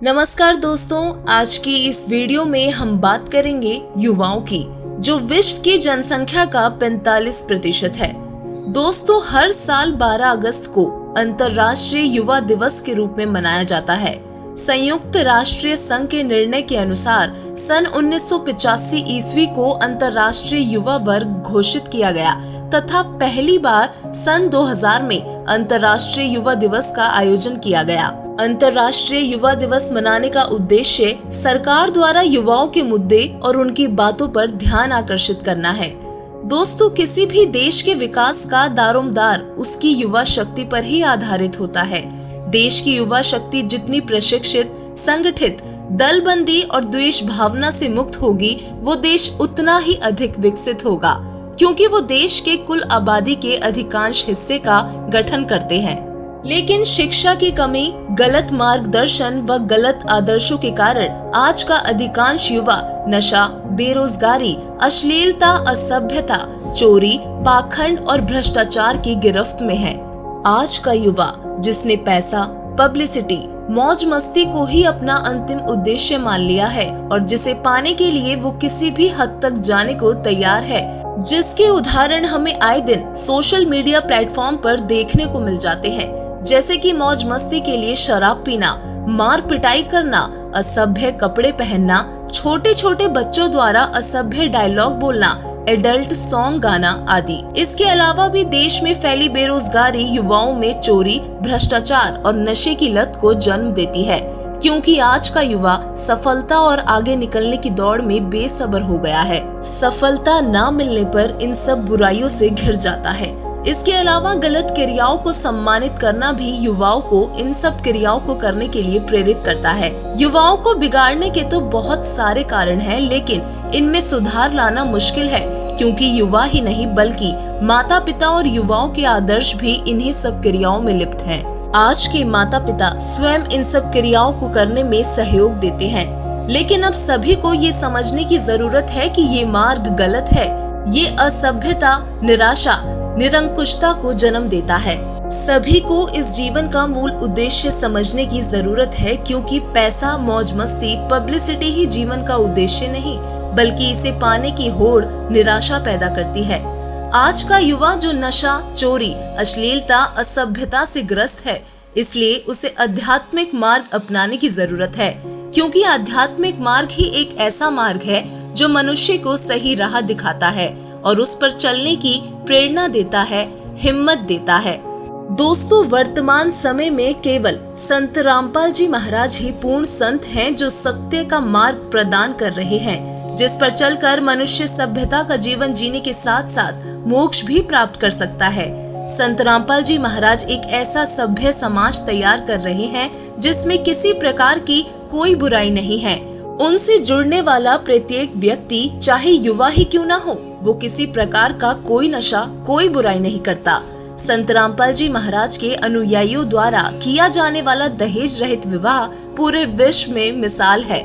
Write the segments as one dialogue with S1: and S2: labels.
S1: नमस्कार दोस्तों, आज की इस वीडियो में हम बात करेंगे युवाओं की, जो विश्व की जनसंख्या का 45% है। दोस्तों, हर साल 12 अगस्त को अंतर्राष्ट्रीय युवा दिवस के रूप में मनाया जाता है। संयुक्त राष्ट्र संघ के निर्णय के अनुसार सन 1985 ईस्वी को अंतर्राष्ट्रीय युवा वर्ग घोषित किया गया तथा पहली बार सन 2000 में अंतर्राष्ट्रीय युवा दिवस का आयोजन किया गया। अंतर्राष्ट्रीय युवा दिवस मनाने का उद्देश्य सरकार द्वारा युवाओं के मुद्दे और उनकी बातों पर ध्यान आकर्षित करना है। दोस्तों, किसी भी देश के विकास का दारोमदार उसकी युवा शक्ति पर ही आधारित होता है। देश की युवा शक्ति जितनी प्रशिक्षित, संगठित, दलबंदी और द्वेष भावना से मुक्त होगी, वो देश उतना ही अधिक विकसित होगा, क्योंकि वो देश के कुल आबादी के अधिकांश हिस्से का गठन करते हैं। लेकिन शिक्षा की कमी, गलत मार्गदर्शन व गलत आदर्शों के कारण आज का अधिकांश युवा नशा, बेरोजगारी, अश्लीलता, असभ्यता, चोरी, पाखंड और भ्रष्टाचार की गिरफ्त में है। आज का युवा जिसने पैसा, पब्लिसिटी, मौज मस्ती को ही अपना अंतिम उद्देश्य मान लिया है और जिसे पाने के लिए वो किसी भी हद तक जाने को तैयार है, जिसके उदाहरण हमें आए दिन सोशल मीडिया प्लेटफॉर्म पर देखने को मिल जाते हैं, जैसे कि मौज मस्ती के लिए शराब पीना, मार पिटाई करना, असभ्य कपड़े पहनना, छोटे छोटे बच्चों द्वारा असभ्य डायलॉग बोलना, एडल्ट सॉन्ग गाना आदि। इसके अलावा भी देश में फैली बेरोजगारी युवाओं में चोरी, भ्रष्टाचार और नशे की लत को जन्म देती है, क्योंकि आज का युवा सफलता और आगे निकलने की दौड़ में बेसब्र हो गया है। सफलता ना मिलने पर इन सब बुराइयों से घिर जाता है। इसके अलावा गलत क्रियाओं को सम्मानित करना भी युवाओं को इन सब क्रियाओं को करने के लिए प्रेरित करता है। युवाओं को बिगाड़ने के तो बहुत सारे कारण हैं, लेकिन इनमें सुधार लाना मुश्किल है, क्योंकि युवा ही नहीं बल्कि माता पिता और युवाओं के आदर्श भी इन्हीं सब क्रियाओं में लिप्त हैं। आज के माता पिता स्वयं इन सब क्रियाओं को करने में सहयोग देते हैं, लेकिन अब सभी को ये समझने की जरूरत है कि ये मार्ग गलत है। ये असभ्यता, निराशा, निरंकुशता को जन्म देता है। सभी को इस जीवन का मूल उद्देश्य समझने की जरूरत है, क्योंकि पैसा, मौज मस्ती, पब्लिसिटी ही जीवन का उद्देश्य नहीं, बल्कि इसे पाने की होड़ निराशा पैदा करती है। आज का युवा जो नशा, चोरी, अश्लीलता, असभ्यता से ग्रस्त है, इसलिए उसे आध्यात्मिक मार्ग अपनाने की जरूरत है, क्योंकि आध्यात्मिक मार्ग ही एक ऐसा मार्ग है जो मनुष्य को सही राह दिखाता है और उस पर चलने की प्रेरणा देता है, हिम्मत देता है। दोस्तों, वर्तमान समय में केवल संत रामपाल जी महाराज ही पूर्ण संत हैं, जो सत्य का मार्ग प्रदान कर रहे हैं, जिस पर चलकर मनुष्य सभ्यता का जीवन जीने के साथ साथ मोक्ष भी प्राप्त कर सकता है। संत रामपाल जी महाराज एक ऐसा सभ्य समाज तैयार कर रहे हैं जिसमें किसी प्रकार की कोई बुराई नहीं है। उनसे जुड़ने वाला प्रत्येक व्यक्ति, चाहे युवा ही क्यों ना हो, वो किसी प्रकार का कोई नशा, कोई बुराई नहीं करता। संत रामपाल जी महाराज के अनुयायियों द्वारा किया जाने वाला दहेज रहित विवाह पूरे विश्व में मिसाल है।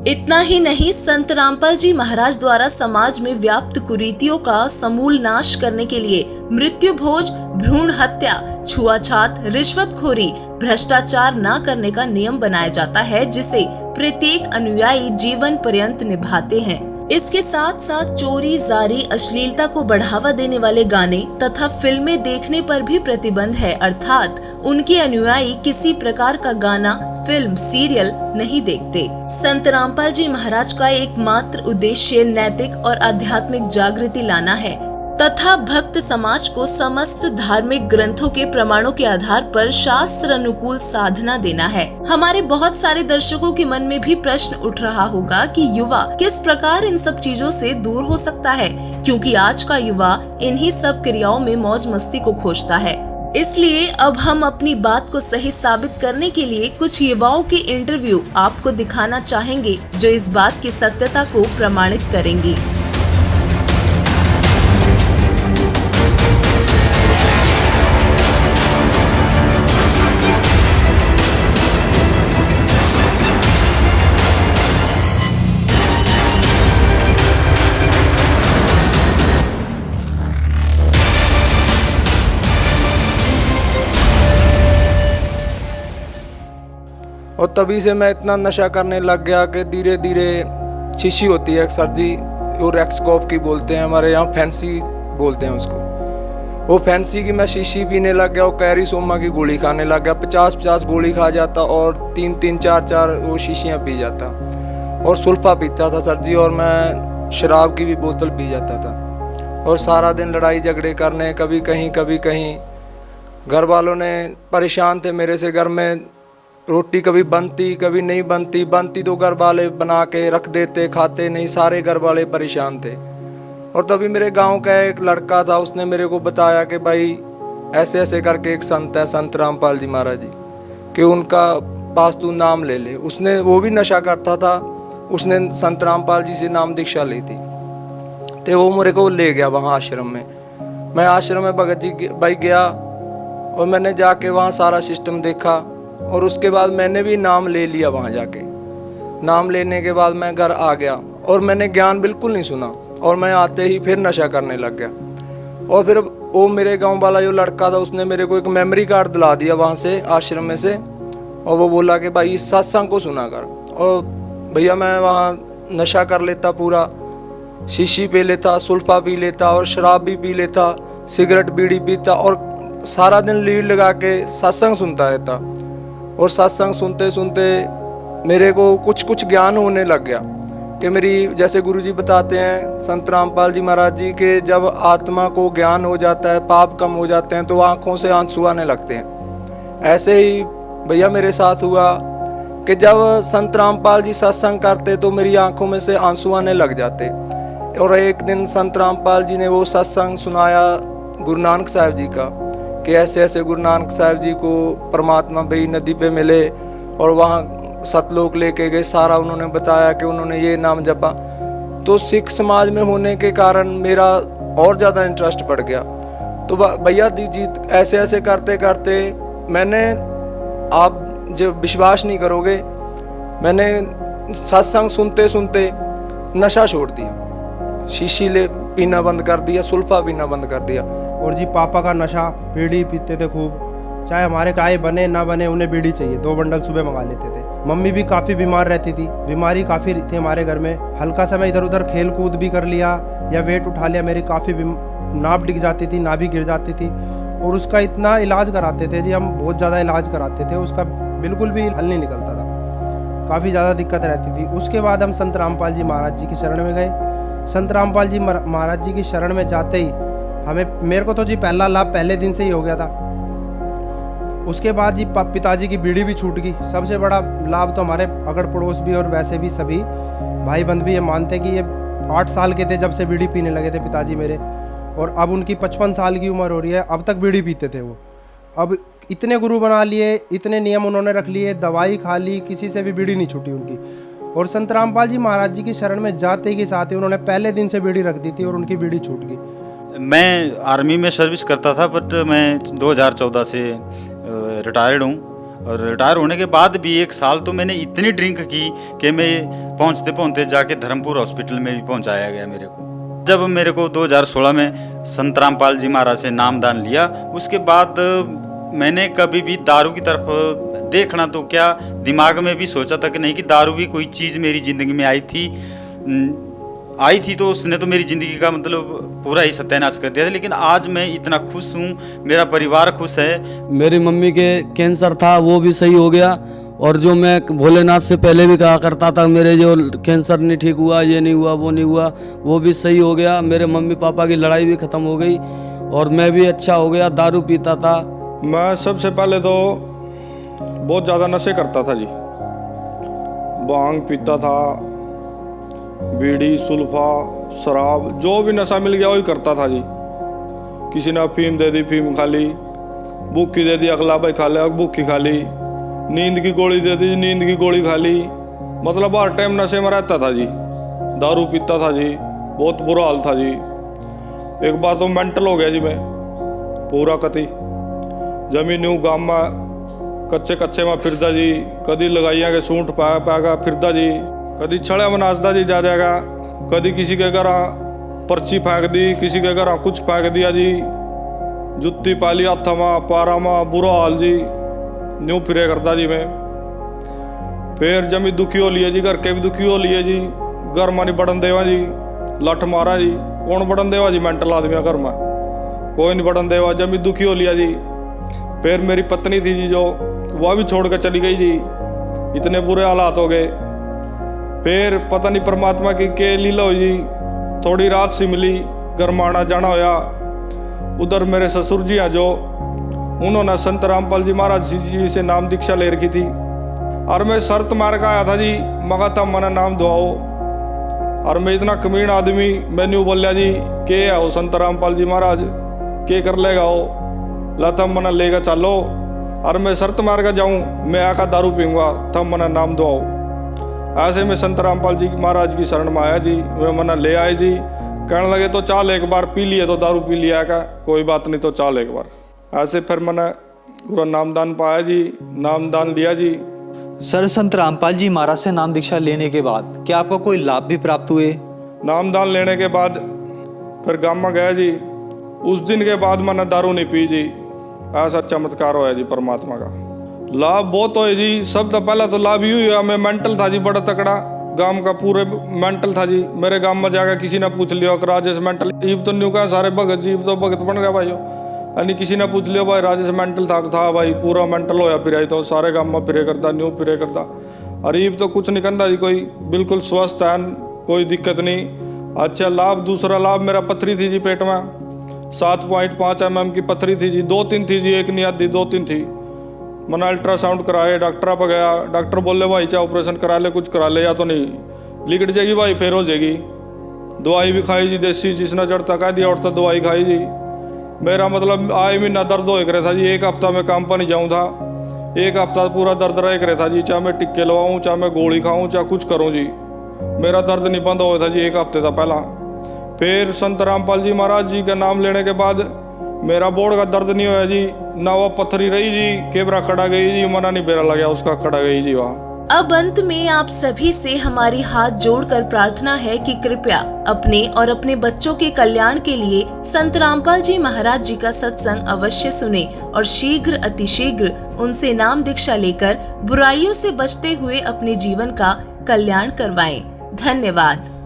S1: इतना ही नहीं, संत रामपाल जी महाराज द्वारा समाज में व्याप्त कुरीतियों का समूल नाश करने के लिए मृत्यु भोज, भ्रूण हत्या, छुआछात, रिश्वतखोरी, भ्रष्टाचार न करने का नियम बनाया जाता है, जिसे प्रत्येक अनुयायी जीवन पर्यंत निभाते हैं। इसके साथ साथ चोरी, जारी, अश्लीलता को बढ़ावा देने वाले गाने तथा फिल्में देखने पर भी प्रतिबंध है, अर्थात उनके अनुयायी किसी प्रकार का गाना, फिल्म, सीरियल नहीं देखते। संत रामपाल जी महाराज का एकमात्र उद्देश्य नैतिक और आध्यात्मिक जागृति लाना है तथा भक्त समाज को समस्त धार्मिक ग्रंथों के प्रमाणों के आधार पर शास्त्र अनुकूल साधना देना है। हमारे बहुत सारे दर्शकों के मन में भी प्रश्न उठ रहा होगा कि युवा किस प्रकार इन सब चीजों से दूर हो सकता है, क्योंकि आज का युवा इन्हीं सब क्रियाओं में मौज मस्ती को खोजता है। इसलिए अब हम अपनी बात को सही साबित करने के लिए कुछ युवाओं के इंटरव्यू आपको दिखाना चाहेंगे, जो इस बात की सत्यता को प्रमाणित करेंगे।
S2: और तभी से मैं इतना नशा करने लग गया कि धीरे धीरे शीशी होती है सर जी, वो रेक्सकॉप की बोलते हैं, हमारे यहाँ फैंसी बोलते हैं उसको। वो फैंसी की मैं शीशी पीने लग गया, वो कैरी सोमा की गोली खाने लग गया। 50-50 गोली खा जाता और 3-3 4-4 वो शीशियाँ पी जाता और सुल्फा पीता था सर जी। और मैं शराब की भी बोतल पी जाता था और सारा दिन लड़ाई झगड़े करने, कभी कहीं। घर वालों ने परेशान थे मेरे से। घर में रोटी कभी बनती कभी नहीं बनती तो घर वाले बना के रख देते, खाते नहीं, सारे घर वाले परेशान थे। और तभी मेरे गांव का एक लड़का था, उसने मेरे को बताया कि भाई ऐसे ऐसे करके एक संत है, संत रामपाल जी महाराज जी, कि उनका पास तू नाम ले ले। उसने, वो भी नशा करता था, उसने संत रामपाल जी से नाम दीक्षा ली थी। तो वो मेरे को ले गया वहाँ आश्रम में। मैं आश्रम में भगत जी भाई गया और मैंने जाके वहाँ सारा सिस्टम देखा और उसके बाद मैंने भी नाम ले लिया वहाँ जाके। नाम लेने के बाद मैं घर आ गया और मैंने ज्ञान बिल्कुल नहीं सुना और मैं आते ही फिर नशा करने लग गया। और फिर वो मेरे गांव वाला जो लड़का था, उसने मेरे को एक मेमोरी कार्ड दिला दिया वहाँ से, आश्रम में से, और वो बोला कि भाई इस सत्संग को सुना कर। और भैया मैं वहाँ नशा कर लेता, पूरा शीशी पी लेता, सुल्फा पी लेता और शराब भी पी लेता, सिगरेट बीड़ी पीता और सारा दिन लीड लगा के सत्संग सुनता रहता। और सत्संग सुनते सुनते मेरे को कुछ ज्ञान होने लग गया कि मेरी, जैसे गुरुजी बताते हैं संत रामपाल जी महाराज जी, के जब आत्मा को ज्ञान हो जाता है, पाप कम हो जाते हैं तो आँखों से आंसू आने लगते हैं। ऐसे ही भैया मेरे साथ हुआ कि जब संत रामपाल जी सत्संग करते तो मेरी आंखों में से आंसू आने लग जाते। और एक दिन संत रामपाल जी ने वो सत्संग सुनाया गुरु नानक साहब जी का, कि ऐसे ऐसे गुरु नानक साहब जी को परमात्मा भाई नदी पे मिले और वहाँ सतलोक लेके गए। सारा उन्होंने बताया कि उन्होंने ये नाम जपा। तो सिख समाज में होने के कारण मेरा और ज़्यादा इंटरेस्ट बढ़ गया। तो भैया जी ऐसे ऐसे करते करते मैंने, आप जब विश्वास नहीं करोगे, मैंने सत्संग सुनते सुनते नशा छोड़ दिया, शीशी ले पीना बंद कर दिया, सुल्फा पीना बंद कर दिया।
S3: और जी पापा का नशा, बीड़ी पीते थे खूब, चाहे हमारे काय बने ना बने उन्हें बीड़ी चाहिए, 2 बंडल सुबह मंगा लेते थे। मम्मी भी काफ़ी बीमार रहती थी, बीमारी काफ़ी थी हमारे घर में। हल्का समय इधर उधर खेल कूद भी कर लिया या वेट उठा लिया, मेरी काफ़ी नाप डिग जाती थी, नाभि गिर जाती थी। और उसका इतना इलाज कराते थे जी, हम बहुत ज़्यादा इलाज कराते थे, उसका बिल्कुल भी हल नहीं निकलता था, काफ़ी ज़्यादा दिक्कत रहती थी। उसके बाद हम संत रामपाल जी महाराज जी की शरण में गए। संत रामपाल जी महाराज जी की शरण में जाते ही मेरे को तो जी पहला लाभ पहले दिन से ही हो गया था। उसके बाद जी पिताजी की बीड़ी भी छूट गई। सबसे बड़ा लाभ तो हमारे अगड़ पड़ोस भी और वैसे भी सभी भाई बंद भी ये मानते कि ये 8 साल के थे जब से बीड़ी पीने लगे थे पिताजी मेरे, और अब उनकी 55 साल की उम्र हो रही है, अब तक बीड़ी पीते थे वो। अब इतने गुरु बना लिए, इतने नियम उन्होंने रख लिए, दवाई खा ली, किसी से भी बीड़ी नहीं छूटी उनकी। और संत रामपाल जी महाराज जी की शरण में जाते ही साथ ही उन्होंने पहले दिन से बीड़ी रख दी थी और उनकी बीड़ी छूट गई।
S4: मैं आर्मी में सर्विस करता था, बट मैं 2014 से रिटायर्ड हूँ। और रिटायर होने के बाद भी 1 साल तो मैंने इतनी ड्रिंक की कि मैं पहुँचते पहुँचते जाके धर्मपुर हॉस्पिटल में भी पहुँचाया गया मेरे को। जब मेरे को 2016 में संत रामपाल जी महाराज से नामदान लिया, उसके बाद मैंने कभी भी दारू की तरफ देखना तो क्या, दिमाग में भी सोचा था कि नहीं कि दारू भी कोई चीज़ मेरी ज़िंदगी में आई थी तो उसने तो मेरी ज़िंदगी का मतलब पूरा ही सत्यानाश कर दिया था। लेकिन आज मैं इतना खुश हूँ, मेरा परिवार खुश है।
S5: मेरी मम्मी के कैंसर था, वो भी सही हो गया। और जो मैं भोलेनाथ से पहले भी कहा करता था मेरे जो कैंसर नहीं ठीक हुआ, ये नहीं हुआ, वो नहीं हुआ, वो भी सही हो गया। मेरे मम्मी पापा की लड़ाई भी ख़त्म हो गई और मैं भी अच्छा हो गया। दारू पीता था
S6: मैं, सबसे पहले तो बहुत ज़्यादा नशे करता था जी। भांग पीता था, बीड़ी, सुल्फा, शराब, जो भी नशा मिल गया वही करता था जी। किसी ने अफीम दे दी, अफीम खा ली, भूखी दे दी, अगला भाई खा लिया, भूखी खा ली, नींद की गोली दे दी, नींद की गोली खा ली। मतलब हर टाइम नशे में रहता था जी। दारू पीता था जी, बहुत बुरा हाल था जी। एक बार तो मेंटल हो गया जी मैं पूरा कति। जमीन यूँ गाँव में कच्चे कच्चे में फिरदा जी, कदी लगाइया के सूंठ पाया पाएगा फिरदा जी, कदी छड़े में नाचता जी जा जाएगा, कदी किसी के घर पर्ची फेंक दी, किसी के घर कुछ फेंक दिया जी, जुत्ती पाली हाथ में पारा में, बुरा हाल जी, न्यू फिरे करता जी मैं। फिर जमी दुखी हो लिए जी, घर के भी दुखी हो लिए जी। घर में नहीं बढ़न देवा जी, लठ मारा जी। कौन बढ़न देवा जी, मेंटल आदमी घर में कोई नहीं बढ़न देवा। जमी दुखी हो लिया जी। फिर मेरी पत्नी थी जी जो, वह भी छोड़ कर चली गई जी। इतने बुरे हालात हो गए। फिर पता नहीं परमात्मा की के लीला हुई जी, थोड़ी रात सी मिली, घर में आना जाना होया। उधर मेरे ससुर जी हैं जो, उन्होंने संत रामपाल जी महाराज जी से नाम दीक्षा ले रखी थी। और मैं शर्त मार का आया था जी, मगा था मना नाम दुआओ। और मैं इतना कमीन आदमी, मैंने बोलिया जी के है वो संत रामपाल जी महाराज, के कर लेगा वो, लाता मना लेगा चलो। और मैं शर्त मार कर जाऊँ, मैं आका दारू पीऊँगा, तब मना नाम दुआओ। ऐसे में संत रामपाल जी महाराज की शरण में आया जी। वे मना ले आए जी, कहने लगे तो चाल एक बार पी लिए तो दारू पी लिया का, कोई बात नहीं तो चाल एक बार। ऐसे फिर मैंने पूरा नामदान पाया जी, नामदान लिया जी।
S7: सर, संत रामपाल जी महाराज से नाम दीक्षा लेने के बाद क्या आपको कोई लाभ भी प्राप्त हुए?
S6: नामदान लेने के बाद फिर गाँव में गया जी। उस दिन के बाद मैंने दारू नहीं पी जी। ऐसा चमत्कार होया जी परमात्मा का। लाभ बहुत होए जी। सब तो पहला तो लाभ ही हुआ, मैं मेंटल था जी बड़ा तकड़ा, गांव का पूरे मेंटल था जी। मेरे गांव में जाकर किसी ने पूछ लिया कि राजेश मेंटल, ईब तो न्यू का सारे भगत जी, तो भगत बन गया भाई। यानी किसी ने पूछ लिया भाई राजेश मेंटल था भाई, पूरा मेंटल होया फिर तो सारे गांव में फिरे करता, न्यू फिरे करता। और ईब तो कुछ नहीं करता जी, कोई बिल्कुल स्वस्थ है, कोई दिक्कत नहीं। अच्छा लाभ, दूसरा लाभ मेरा पथरी थी जी पेट में, 7.5 mm की पथरी थी जी। 2-3 थी जी, एक नहीं आती, 2-3 थी। मैंने अल्ट्रासाउंड कराए, डॉक्टर पर गया, डॉक्टर बोले भाई चाहे ऑपरेशन करा ले, कुछ करा ले, या तो नहीं लिकट जाएगी भाई, फिर हो जाएगी। दवाई भी खाई जी देसी, जिसने जड़ तक आ दिया और तो दवाई खाई जी। मेरा मतलब आए महीना दर्द हो रहा था जी। एक हफ्ता मैं काम पर नहीं जाऊँ था, एक हफ्ता पूरा दर्द रह रहा था जी। चाहे मैं टिक्के लगवाऊँ, चाहे मैं गोली खाऊँ, चाहे कुछ करूँ जी, मेरा दर्द नहीं बंद हुआ था जी एक हफ्ते था पहला। फिर संत रामपाल जी महाराज जी का नाम लेने के बाद मेरा बोर्ड का दर्द नहीं होया जी, ना वो पथरी रही जी, केबरा खड़ा गई जी, मना नहीं बेरा लगा उसका, खड़ा गई जी वहाँ।
S1: अब अंत में आप सभी से हमारी हाथ जोड़कर प्रार्थना है कि कृपया अपने और अपने बच्चों के कल्याण के लिए संत रामपाल जी महाराज जी का सत्संग अवश्य सुने और शीघ्र अतिशीघ्र उनसे नाम दीक्षा लेकर बुराइयों से बचते हुए अपने जीवन का कल्याण करवाएं। धन्यवाद।